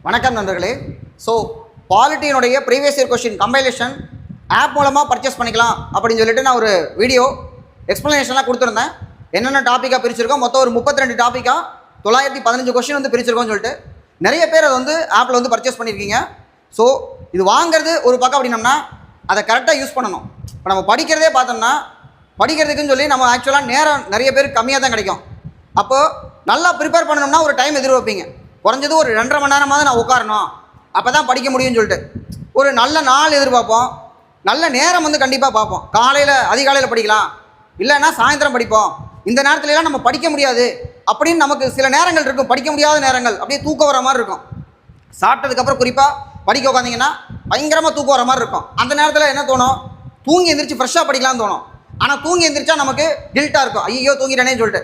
வணக்கம் நண்பர்களே. ஸோ பாலிட்டியினுடைய previous year question compilation app மூலமாக பர்ச்சேஸ் பண்ணிக்கலாம் அப்படின்னு சொல்லிட்டு நான் ஒரு வீடியோ எக்ஸ்ப்ளனேஷன்லாம் கொடுத்துருந்தேன். என்னென்ன டாப்பிக்காக பிரிச்சிருக்கோம், மொத்தம் ஒரு 32 டாப்பிக்காக 915 கொஸ்டின் வந்து பிரிச்சிருக்கோம்னு சொல்லிட்டு நிறைய பேர் அதை வந்து ஆப்பில் வந்து பர்ச்சேஸ் பண்ணியிருக்கீங்க. ஸோ இது வாங்குறது ஒரு பக்கம் அப்படின்னம்னா அதை கரெக்டாக யூஸ் பண்ணணும். இப்போ நம்ம படிக்கிறதே பார்த்தோம்னா படிக்கிறதுக்குன்னு சொல்லி நம்ம ஆக்சுவலாக நேரம் நிறைய பேருக்கு கம்மியாக தான் கிடைக்கும். அப்போது நல்லா ப்ரிப்பேர் பண்ணணும்னா ஒரு டைம் எதிர்பார்ப்பீங்க. குறைஞ்சது ஒரு 2.5 மணி நேரமாவது நான் உட்காரணும், அப்போ தான் படிக்க முடியும்னு சொல்லிட்டு ஒரு நல்ல நாள் எதிர்பார்ப்போம். நல்ல நேரம் வந்து கண்டிப்பாக பார்ப்போம். காலையில் அதிகாலையில் படிக்கலாம், இல்லைன்னா சாயந்தரம் படிப்போம். இந்த நேரத்துலலாம் நம்ம படிக்க முடியாது அப்படின்னு நமக்கு சில நேரங்கள் இருக்கும். படிக்க முடியாத நேரங்கள், அப்படியே தூக்கம் வர மாதிரி இருக்கும். சாப்பிட்டதுக்கப்புறம் குறிப்பாக படிக்க உட்காந்திங்கன்னா பயங்கரமாக தூக்கம் வர மாதிரி இருக்கும். அந்த நேரத்தில் என்ன தோணும், தூங்கி எந்திரிச்சு ஃப்ரெஷ்ஷாக படிக்கலாம்னு தோணும். ஆனால் தூங்கி எந்திரிச்சா நமக்கு கில்ட்டாக இருக்கும், ஐயோ தூங்கிட்டேனேன்னு சொல்லிட்டு.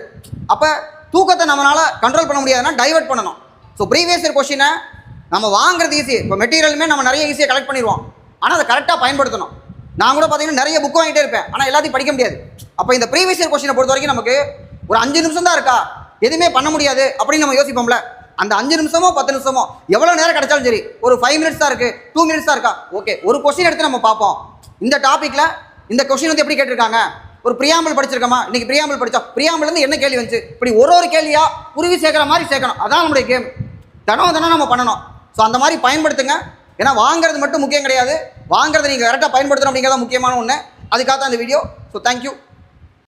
அப்போ தூக்கத்தை நம்மளால் கண்ட்ரோல் பண்ண முடியாதுன்னா டைவர்ட் பண்ணணும். ஸோ ப்ரீவியஸ் இயர் கொஸ்டினை நம்ம வாங்குறது ஈஸி. இப்போ மெட்டீரியலுமே நம்ம நிறைய ஈஸியாக கலெக்ட் பண்ணிடுவோம், ஆனால் அதை கரெக்டாக பயன்படுத்தணும். நான் கூட பார்த்தீங்கன்னா நிறைய புக் வாங்கிட்டே இருப்பேன், ஆனால் எல்லாத்தையும் படிக்க முடியாது. அப்போ இந்த ப்ரீவியஸ் இயர் கொஸ்டினை பொறுத்த வரைக்கும் நமக்கு ஒரு 5 நிமிஷம் தான் இருக்கா, எதுவுமே பண்ண முடியாது அப்படின்னு நம்ம யோசிப்போம்ல. அந்த 5 நிமிஷமோ 10 நிமிஷமோ எவ்வளோ நேரம் கிடைச்சாலும் சரி, ஒரு 5 மினிட்ஸ் தான் இருக்குது, 2 மினிட்ஸ் தான் இருக்கா, ஓகே ஒரு கொஸ்டின் எடுத்து நம்ம பார்ப்போம். இந்த டாப்பிக்கில் இந்த கொஸ்டின் வந்து எப்படி கேட்டிருக்காங்க, ஒரு பிரியாம்பிள் படிச்சிருக்கோமா, இன்னைக்கு பிரியாம்பிள் படித்தோம், பிரியாம்பிள்லேருந்து என்ன கேள்வி வந்துச்சு, இப்படி ஒரு கேள்வியாக குருவி சேர்க்குற மாதிரி சேர்க்கணும். அதான் நம்முடைய கேம். தினம் நம்ம பண்ணணும். ஸோ அந்த மாதிரி பயன்படுத்துங்க. ஏன்னா வாங்குறது மட்டும் முக்கியம் கிடையாது, வாங்குறதை நீங்கள் கரெக்டாக பயன்படுத்தணும் அப்படிங்கிறத முக்கியமான ஒன்று. அதுக்காக தான் இந்த வீடியோ. So thank you.